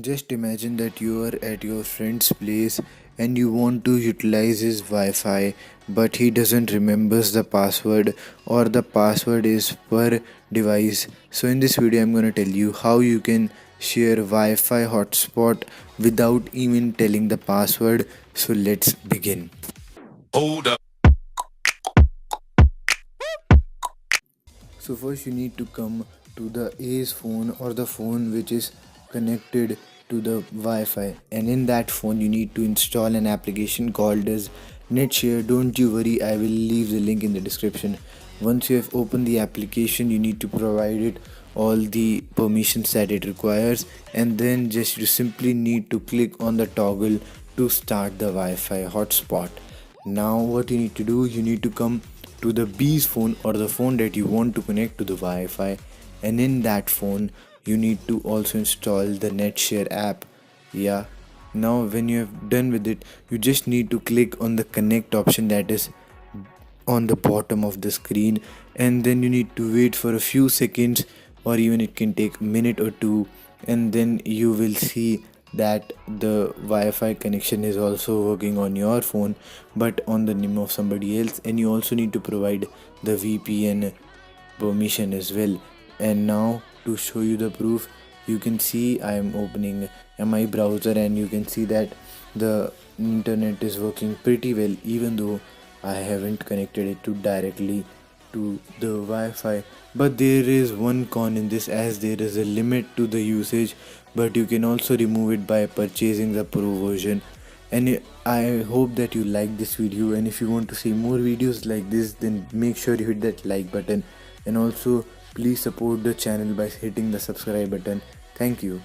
Just imagine that you are at your friend's place and you want to utilize his Wi-Fi, but he doesn't remembers the password or the password is per device. So in this video I'm going to tell you how you can share Wi-Fi hotspot without even telling the password. So let's begin. Hold up. So first you need to come to the A's phone or the phone which is connected to the Wi-Fi, and in that phone you need to install an application called as NetShare. Don't you worry, I will leave the link in the description. Once you have opened the application, you need to provide it all the permissions that it requires, and then just you simply need to click on the toggle to start the Wi-Fi hotspot. Now what you need to do, you need to come to the B's phone or the phone that you want to connect to the Wi-Fi, and in that phone you need to also install the NetShare app. Yeah. Now when you have done with it, you just need to click on the connect option that is on the bottom of the screen, and then you need to wait for a few seconds, or even it can take a minute or two, and then you will see that the Wi-Fi connection is also working on your phone but on the name of somebody else, and you also need to provide the VPN permission as well. And now to show you the proof, you can see I am opening my browser, and you can see that the internet is working pretty well, even though I haven't connected it to directly to the Wi-Fi. But there is one con in this, as there is a limit to the usage, but you can also remove it by purchasing the pro version. And I hope that you like this video, and if you want to see more videos like this, then make sure you hit that like button, and also please support the channel by hitting the subscribe button. Thank you.